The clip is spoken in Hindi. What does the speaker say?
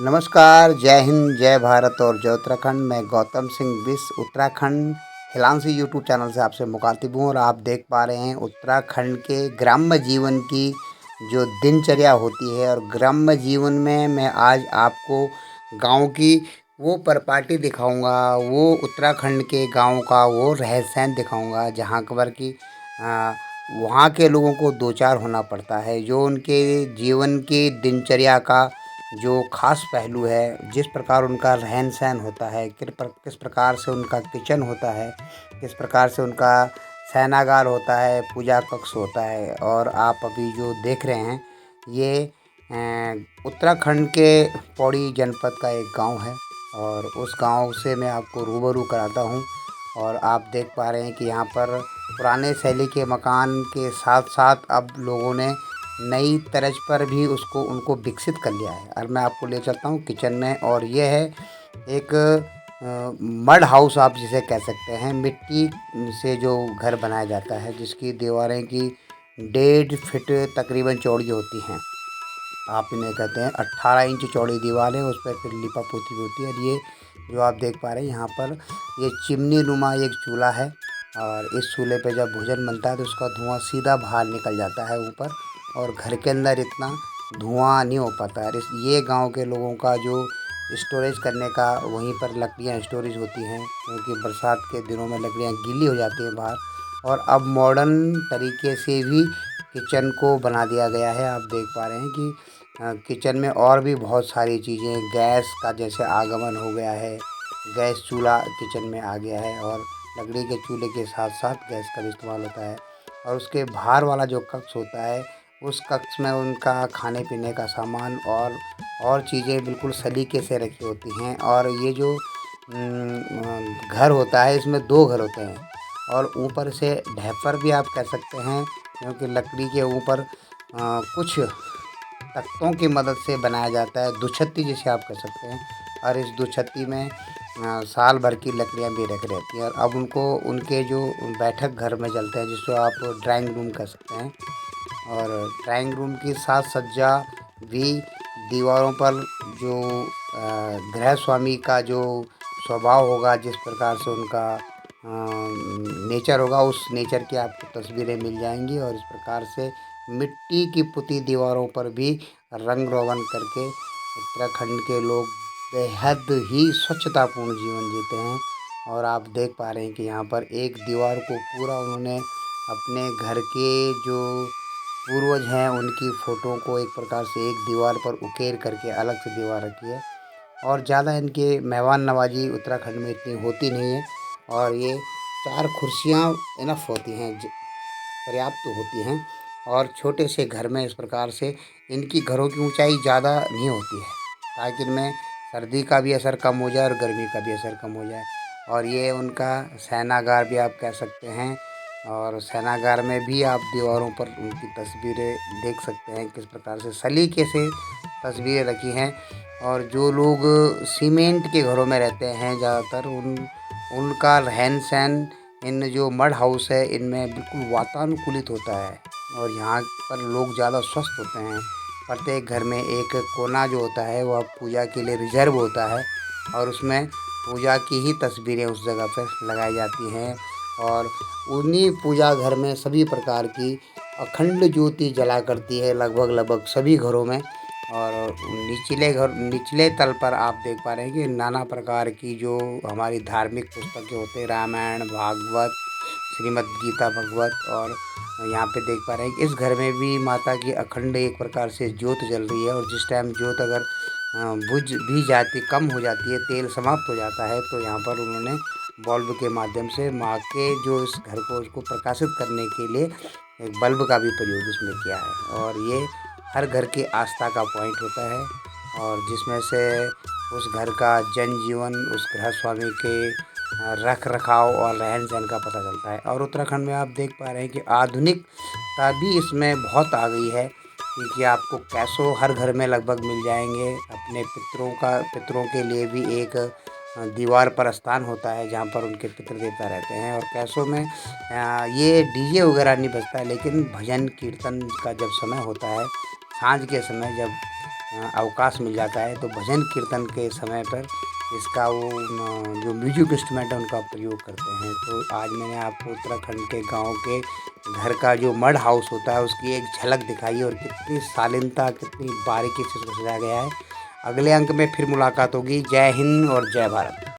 नमस्कार, जय हिंद, जय भारत और जय उत्तराखंड। मैं गौतम सिंह बिस उत्तराखंड हिलांसी यूट्यूब चैनल से आपसे मुखातिब हूँ और आप देख पा रहे हैं उत्तराखंड के ग्राम्य जीवन की जो दिनचर्या होती है। और ग्राम्य जीवन में मैं आज आपको गांव की वो परिपाटी दिखाऊंगा, वो उत्तराखंड के गांव का वो रहस्य दिखाऊंगा जहाँ पर कि आ, वहाँ के लोगों को दो चार होना पड़ता है, जो उनके जीवन की दिनचर्या का जो ख़ास पहलू है, जिस प्रकार उनका रहन-सहन होता है, किस प्रकार से उनका किचन होता है, किस प्रकार से उनका शयनागार होता है, पूजा कक्ष होता है। और आप अभी जो देख रहे हैं ये उत्तराखंड के पौड़ी जनपद का एक गांव है और उस गांव से मैं आपको रूबरू कराता हूं। और आप देख पा रहे हैं कि यहाँ पर पुराने शैली के मकान के साथ-साथ अब लोगों ने नई तर्ज पर भी उसको उनको विकसित कर लिया है। और मैं आपको ले चलता हूँ किचन में। और ये है एक मड हाउस, आप जिसे कह सकते हैं, मिट्टी से जो घर बनाया जाता है, जिसकी दीवारें की 1.5 फीट तकरीबन चौड़ी होती हैं। आप इन्हें कहते हैं 18 इंच चौड़ी दीवार है, उस पर फिर लिपा पोती भी होती है। और ये जो आप देख पा रहे हैं यहाँ पर ये चिमनी नुमा एक चूल्हा है। और इस चूल्हे पे जब भोजन बनता है तो उसका धुआं सीधा बाहर निकल जाता है ऊपर, और घर के अंदर इतना धुआं नहीं हो पाता है। ये गांव के लोगों का जो स्टोरेज करने का, वहीं पर लकड़ियाँ स्टोरेज होती हैं, क्योंकि बरसात के दिनों में लकड़ियाँ गीली हो जाती हैं बाहर। और अब मॉडर्न तरीके से भी किचन को बना दिया गया है। आप देख पा रहे हैं कि किचन में और भी बहुत सारी चीज़ें, गैस का जैसे आगमन हो गया है, गैस चूल्हा किचन में आ गया है। और लकड़ी के चूल्हे के साथ साथ गैस का भी इस्तेमाल होता है। और उसके बाहर वाला जो कक्ष होता है, उस कक्ष में उनका खाने पीने का सामान और चीज़ें बिल्कुल सलीके से रखी होती हैं। और ये जो घर होता है, इसमें 2 घर होते हैं। और ऊपर से ढैपर भी आप कह सकते हैं, क्योंकि लकड़ी के ऊपर कुछ तख्तों की मदद से बनाया जाता है, दुछत्ती जिसे आप कह सकते हैं। और इस दुछत्ती में साल भर की लकड़ियाँ भी रख रहती हैं। और अब उनको उनके जो बैठक घर में चलते हैं, जिसको आप ड्राइंग रूम कह सकते हैं। और ड्राइंग रूम की साज सज्जा भी दीवारों पर जो गृह स्वामी का जो स्वभाव होगा, जिस प्रकार से उनका नेचर होगा, उस नेचर की आपको तस्वीरें मिल जाएंगी। और इस प्रकार से मिट्टी की पुती दीवारों पर भी रंग रोगन करके उत्तराखंड के लोग बेहद ही स्वच्छतापूर्ण जीवन जीते हैं। और आप देख पा रहे हैं कि यहाँ पर एक दीवार को पूरा उन्होंने अपने घर के जो पूर्वज हैं उनकी फ़ोटो को एक प्रकार से एक दीवार पर उकेर करके अलग से दीवार रखी है। और ज़्यादा इनके मेहमान नवाजी उत्तराखंड में इतनी होती नहीं है। और ये 4 कुर्सियाँ इनफ होती हैं, पर्याप्त होती हैं। और छोटे से घर में इस प्रकार से इनकी घरों की ऊंचाई ज़्यादा नहीं होती है, ताकि इनमें सर्दी का भी असर कम हो जाए और गर्मी का भी असर कम हो जाए। और ये उनका शयनागार भी आप कह सकते हैं। और शयनागार में भी आप दीवारों पर उनकी तस्वीरें देख सकते हैं, किस प्रकार से सलीके से तस्वीरें रखी हैं। और जो लोग सीमेंट के घरों में रहते हैं ज़्यादातर, उनका रहन सहन इन जो मड हाउस है इनमें बिल्कुल वातानुकूलित होता है। और यहाँ पर लोग ज़्यादा स्वस्थ होते हैं। प्रत्येक घर में एक कोना जो होता है वह पूजा के लिए रिजर्व होता है, और उसमें पूजा की ही तस्वीरें उस जगह पर लगाई जाती हैं। और उन्हीं पूजा घर में सभी प्रकार की अखंड ज्योति जला करती है, लगभग लगभग सभी घरों में। और निचले तल पर आप देख पा रहे हैं कि नाना प्रकार की जो हमारी धार्मिक पुस्तकें होते हैं, रामायण, भागवत, श्रीमद् गीता, भगवत। और यहाँ पे देख पा रहे हैं कि इस घर में भी माता की अखंड एक प्रकार से ज्योत जल रही है। और जिस टाइम ज्योत अगर बुझ भी जाती, कम हो जाती है, तेल समाप्त हो जाता है, तो यहाँ पर उन्होंने बल्ब के माध्यम से माँ के जो इस घर को उसको प्रकाशित करने के लिए एक बल्ब का भी प्रयोग इसमें किया है। और ये हर घर की आस्था का पॉइंट होता है, और जिसमें से उस घर का जनजीवन, उस गृह स्वामी के रख रखाव और रहन सहन का पता चलता है। और उत्तराखंड में आप देख पा रहे हैं कि आधुनिकता भी इसमें बहुत आ गई है, क्योंकि आपको कैसो हर घर में लगभग मिल जाएंगे। अपने पितरों के लिए भी एक दीवार पर स्थान होता है जहाँ पर उनके पितृ देवता रहते हैं। और कैसों में ये डीजे वगैरह नहीं बजता है, लेकिन भजन कीर्तन का जब समय होता है, साँझ के समय जब अवकाश मिल जाता है तो भजन कीर्तन के समय पर इसका वो जो म्यूजिक इंस्ट्रूमेंट है उनका प्रयोग करते हैं। तो आज मैंने आपको उत्तराखंड के गाँव के घर का जो मड हाउस होता है उसकी एक झलक दिखाई है और कितनी शालीनता, कितनी बारीकी से उसको सजाया गया है। अगले अंक में फिर मुलाकात होगी। जय हिंद और जय भारत।